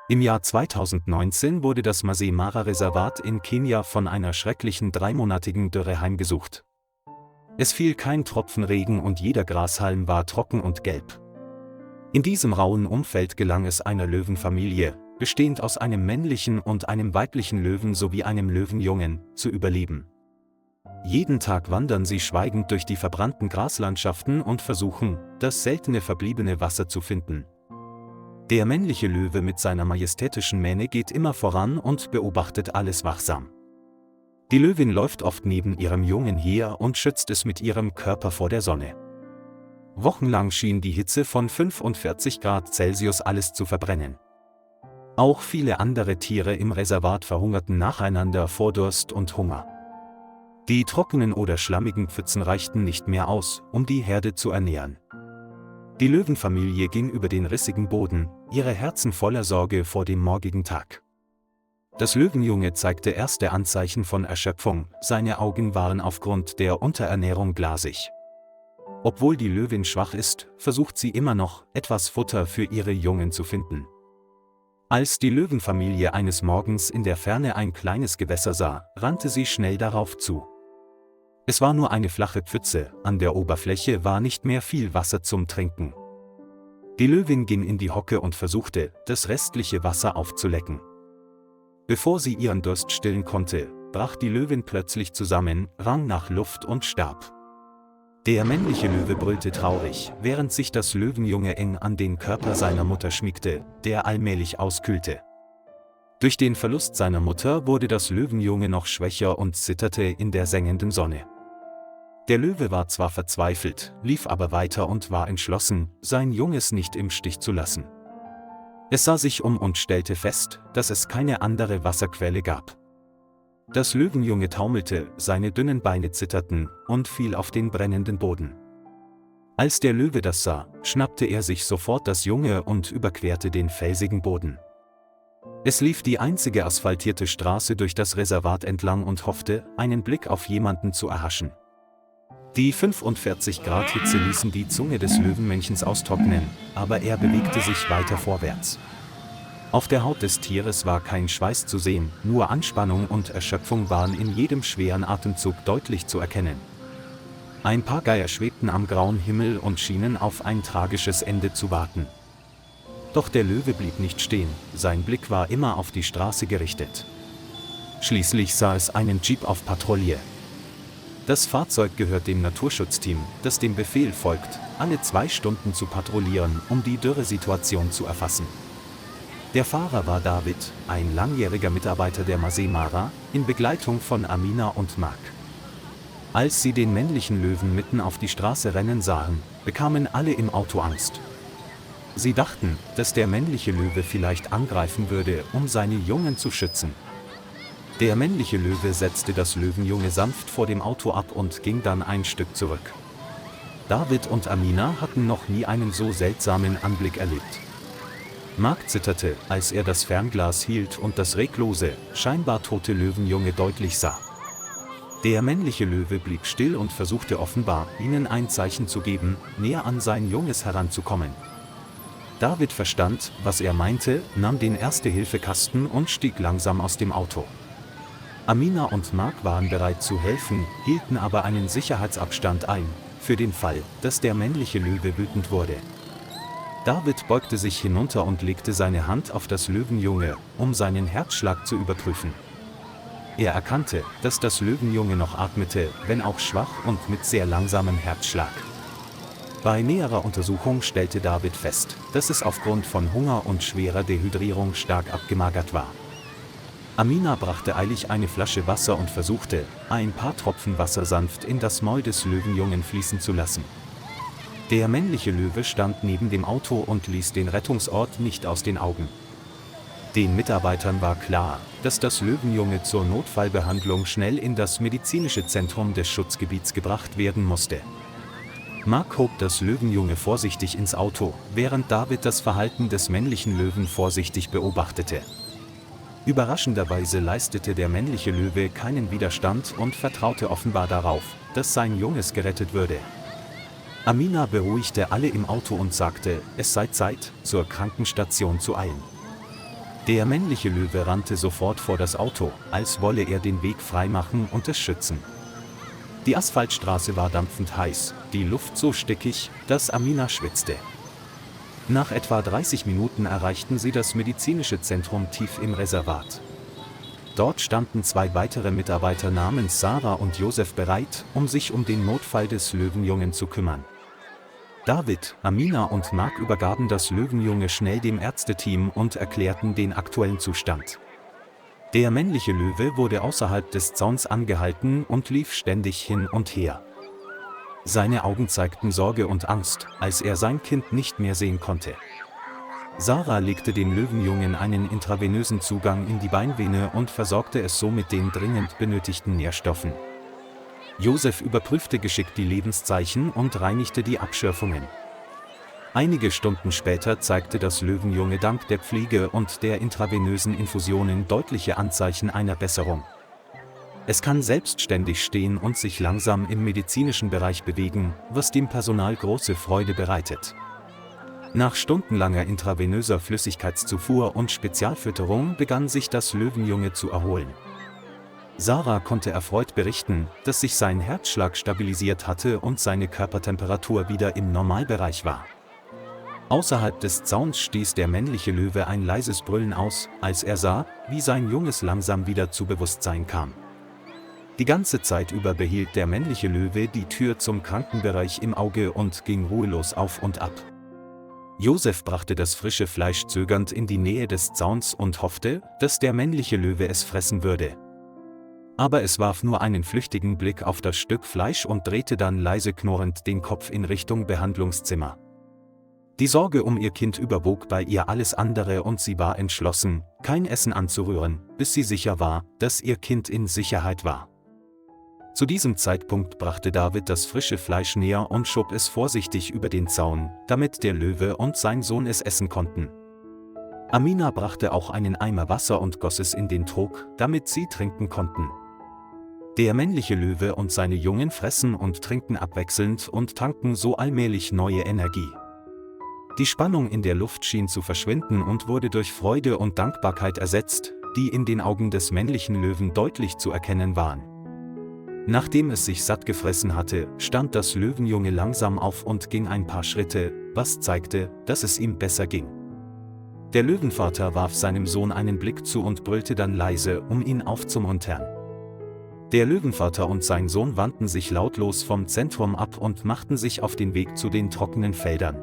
Im Jahr 2019 wurde das Masai Mara Reservat in Kenia von einer schrecklichen dreimonatigen Dürre heimgesucht. Es fiel kein Tropfen Regen und jeder Grashalm war trocken und gelb. In diesem rauen Umfeld gelang es einer Löwenfamilie, bestehend aus einem männlichen und einem weiblichen Löwen sowie einem Löwenjungen, zu überleben. Jeden Tag wandern sie schweigend durch die verbrannten Graslandschaften und versuchen, das seltene verbliebene Wasser zu finden. Der männliche Löwe mit seiner majestätischen Mähne geht immer voran und beobachtet alles wachsam. Die Löwin läuft oft neben ihrem Jungen her und schützt es mit ihrem Körper vor der Sonne. Wochenlang schien die Hitze von 45 Grad Celsius alles zu verbrennen. Auch viele andere Tiere im Reservat verhungerten nacheinander vor Durst und Hunger. Die trockenen oder schlammigen Pfützen reichten nicht mehr aus, um die Herde zu ernähren. Die Löwenfamilie ging über den rissigen Boden, ihre Herzen voller Sorge vor dem morgigen Tag. Das Löwenjunge zeigte erste Anzeichen von Erschöpfung, seine Augen waren aufgrund der Unterernährung glasig. Obwohl die Löwin schwach ist, versucht sie immer noch, etwas Futter für ihre Jungen zu finden. Als die Löwenfamilie eines Morgens in der Ferne ein kleines Gewässer sah, rannte sie schnell darauf zu. Es war nur eine flache Pfütze, an der Oberfläche war nicht mehr viel Wasser zum Trinken. Die Löwin ging in die Hocke und versuchte, das restliche Wasser aufzulecken. Bevor sie ihren Durst stillen konnte, brach die Löwin plötzlich zusammen, rang nach Luft und starb. Der männliche Löwe brüllte traurig, während sich das Löwenjunge eng an den Körper seiner Mutter schmiegte, der allmählich auskühlte. Durch den Verlust seiner Mutter wurde das Löwenjunge noch schwächer und zitterte in der sengenden Sonne. Der Löwe war zwar verzweifelt, lief aber weiter und war entschlossen, sein Junges nicht im Stich zu lassen. Es sah sich um und stellte fest, dass es keine andere Wasserquelle gab. Das Löwenjunge taumelte, seine dünnen Beine zitterten und fiel auf den brennenden Boden. Als der Löwe das sah, schnappte er sich sofort das Junge und überquerte den felsigen Boden. Es lief die einzige asphaltierte Straße durch das Reservat entlang und hoffte, einen Blick auf jemanden zu erhaschen. Die 45 Grad Hitze ließen die Zunge des Löwenmännchens austrocknen, aber er bewegte sich weiter vorwärts. Auf der Haut des Tieres war kein Schweiß zu sehen, nur Anspannung und Erschöpfung waren in jedem schweren Atemzug deutlich zu erkennen. Ein paar Geier schwebten am grauen Himmel und schienen auf ein tragisches Ende zu warten. Doch der Löwe blieb nicht stehen, sein Blick war immer auf die Straße gerichtet. Schließlich sah es einen Jeep auf Patrouille. Das Fahrzeug gehört dem Naturschutzteam, das dem Befehl folgt, alle 2 Stunden zu patrouillieren, um die Dürresituation zu erfassen. Der Fahrer war David, ein langjähriger Mitarbeiter der Masai Mara, in Begleitung von Amina und Mark. Als sie den männlichen Löwen mitten auf die Straße rennen sahen, bekamen alle im Auto Angst. Sie dachten, dass der männliche Löwe vielleicht angreifen würde, um seine Jungen zu schützen. Der männliche Löwe setzte das Löwenjunge sanft vor dem Auto ab und ging dann ein Stück zurück. David und Amina hatten noch nie einen so seltsamen Anblick erlebt. Mark zitterte, als er das Fernglas hielt und das reglose, scheinbar tote Löwenjunge deutlich sah. Der männliche Löwe blieb still und versuchte offenbar, ihnen ein Zeichen zu geben, näher an sein Junges heranzukommen. David verstand, was er meinte, nahm den Erste-Hilfe-Kasten und stieg langsam aus dem Auto. Amina und Mark waren bereit zu helfen, hielten aber einen Sicherheitsabstand ein, für den Fall, dass der männliche Löwe wütend wurde. David beugte sich hinunter und legte seine Hand auf das Löwenjunge, um seinen Herzschlag zu überprüfen. Er erkannte, dass das Löwenjunge noch atmete, wenn auch schwach und mit sehr langsamem Herzschlag. Bei näherer Untersuchung stellte David fest, dass es aufgrund von Hunger und schwerer Dehydrierung stark abgemagert war. Amina brachte eilig eine Flasche Wasser und versuchte, ein paar Tropfen Wasser sanft in das Maul des Löwenjungen fließen zu lassen. Der männliche Löwe stand neben dem Auto und ließ den Rettungsort nicht aus den Augen. Den Mitarbeitern war klar, dass das Löwenjunge zur Notfallbehandlung schnell in das medizinische Zentrum des Schutzgebiets gebracht werden musste. Mark hob das Löwenjunge vorsichtig ins Auto, während David das Verhalten des männlichen Löwen vorsichtig beobachtete. Überraschenderweise leistete der männliche Löwe keinen Widerstand und vertraute offenbar darauf, dass sein Junges gerettet würde. Amina beruhigte alle im Auto und sagte, es sei Zeit, zur Krankenstation zu eilen. Der männliche Löwe rannte sofort vor das Auto, als wolle er den Weg freimachen und es schützen. Die Asphaltstraße war dampfend heiß, die Luft so stickig, dass Amina schwitzte. Nach etwa 30 Minuten erreichten sie das medizinische Zentrum tief im Reservat. Dort standen 2 weitere Mitarbeiter namens Sarah und Josef bereit, um sich um den Notfall des Löwenjungen zu kümmern. David, Amina und Mark übergaben das Löwenjunge schnell dem Ärzteteam und erklärten den aktuellen Zustand. Der männliche Löwe wurde außerhalb des Zauns angehalten und lief ständig hin und her. Seine Augen zeigten Sorge und Angst, als er sein Kind nicht mehr sehen konnte. Sarah legte dem Löwenjungen einen intravenösen Zugang in die Beinvene und versorgte es so mit den dringend benötigten Nährstoffen. Josef überprüfte geschickt die Lebenszeichen und reinigte die Abschürfungen. Einige Stunden später zeigte das Löwenjunge dank der Pflege und der intravenösen Infusionen deutliche Anzeichen einer Besserung. Es kann selbstständig stehen und sich langsam im medizinischen Bereich bewegen, was dem Personal große Freude bereitet. Nach stundenlanger intravenöser Flüssigkeitszufuhr und Spezialfütterung begann sich das Löwenjunge zu erholen. Sarah konnte erfreut berichten, dass sich sein Herzschlag stabilisiert hatte und seine Körpertemperatur wieder im Normalbereich war. Außerhalb des Zauns stieß der männliche Löwe ein leises Brüllen aus, als er sah, wie sein Junges langsam wieder zu Bewusstsein kam. Die ganze Zeit über behielt der männliche Löwe die Tür zum Krankenbereich im Auge und ging ruhelos auf und ab. Josef brachte das frische Fleisch zögernd in die Nähe des Zauns und hoffte, dass der männliche Löwe es fressen würde. Aber es warf nur einen flüchtigen Blick auf das Stück Fleisch und drehte dann leise knurrend den Kopf in Richtung Behandlungszimmer. Die Sorge um ihr Kind überwog bei ihr alles andere und sie war entschlossen, kein Essen anzurühren, bis sie sicher war, dass ihr Kind in Sicherheit war. Zu diesem Zeitpunkt brachte David das frische Fleisch näher und schob es vorsichtig über den Zaun, damit der Löwe und sein Sohn es essen konnten. Amina brachte auch einen Eimer Wasser und goss es in den Trog, damit sie trinken konnten. Der männliche Löwe und seine Jungen fressen und trinken abwechselnd und tanken so allmählich neue Energie. Die Spannung in der Luft schien zu verschwinden und wurde durch Freude und Dankbarkeit ersetzt, die in den Augen des männlichen Löwen deutlich zu erkennen waren. Nachdem es sich satt gefressen hatte, stand das Löwenjunge langsam auf und ging ein paar Schritte, was zeigte, dass es ihm besser ging. Der Löwenvater warf seinem Sohn einen Blick zu und brüllte dann leise, um ihn aufzumuntern. Der Löwenvater und sein Sohn wandten sich lautlos vom Zentrum ab und machten sich auf den Weg zu den trockenen Feldern.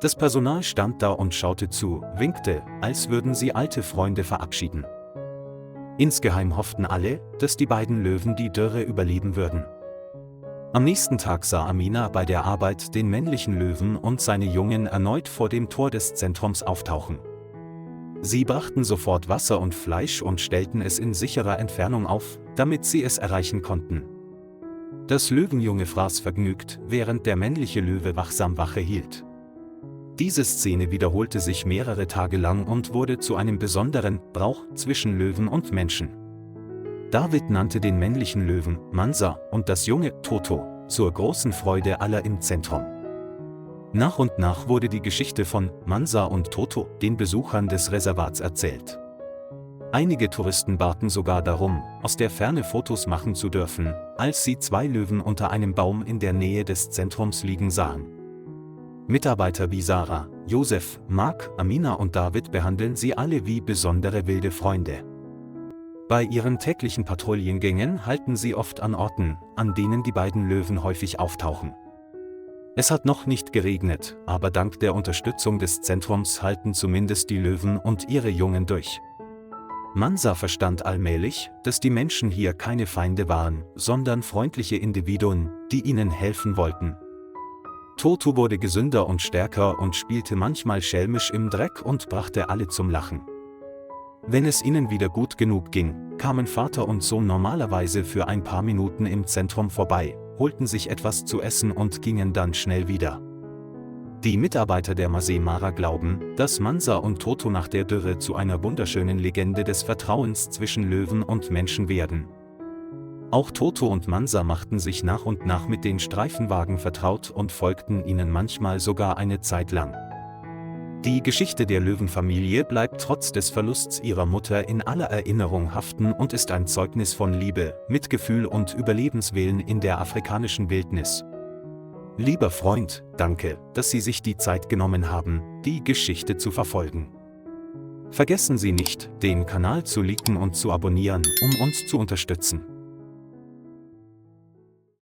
Das Personal stand da und schaute zu, winkte, als würden sie alte Freunde verabschieden. Insgeheim hofften alle, dass die beiden Löwen die Dürre überleben würden. Am nächsten Tag sah Amina bei der Arbeit den männlichen Löwen und seine Jungen erneut vor dem Tor des Zentrums auftauchen. Sie brachten sofort Wasser und Fleisch und stellten es in sicherer Entfernung auf, damit sie es erreichen konnten. Das Löwenjunge fraß vergnügt, während der männliche Löwe wachsam Wache hielt. Diese Szene wiederholte sich mehrere Tage lang und wurde zu einem besonderen Brauch zwischen Löwen und Menschen. David nannte den männlichen Löwen Mansa und das Junge Toto, zur großen Freude aller im Zentrum. Nach und nach wurde die Geschichte von Mansa und Toto den Besuchern des Reservats erzählt. Einige Touristen baten sogar darum, aus der Ferne Fotos machen zu dürfen, als sie 2 Löwen unter einem Baum in der Nähe des Zentrums liegen sahen. Mitarbeiter wie Sarah, Josef, Mark, Amina und David behandeln sie alle wie besondere wilde Freunde. Bei ihren täglichen Patrouillengängen halten sie oft an Orten, an denen die beiden Löwen häufig auftauchen. Es hat noch nicht geregnet, aber dank der Unterstützung des Zentrums halten zumindest die Löwen und ihre Jungen durch. Mansa verstand allmählich, dass die Menschen hier keine Feinde waren, sondern freundliche Individuen, die ihnen helfen wollten. Toto wurde gesünder und stärker und spielte manchmal schelmisch im Dreck und brachte alle zum Lachen. Wenn es ihnen wieder gut genug ging, kamen Vater und Sohn normalerweise für ein paar Minuten im Zentrum vorbei, holten sich etwas zu essen und gingen dann schnell wieder. Die Mitarbeiter der Masai Mara glauben, dass Mansa und Toto nach der Dürre zu einer wunderschönen Legende des Vertrauens zwischen Löwen und Menschen werden. Auch Toto und Mansa machten sich nach und nach mit den Streifenwagen vertraut und folgten ihnen manchmal sogar eine Zeit lang. Die Geschichte der Löwenfamilie bleibt trotz des Verlusts ihrer Mutter in aller Erinnerung haften und ist ein Zeugnis von Liebe, Mitgefühl und Überlebenswillen in der afrikanischen Wildnis. Lieber Freund, danke, dass Sie sich die Zeit genommen haben, die Geschichte zu verfolgen. Vergessen Sie nicht, den Kanal zu liken und zu abonnieren, um uns zu unterstützen.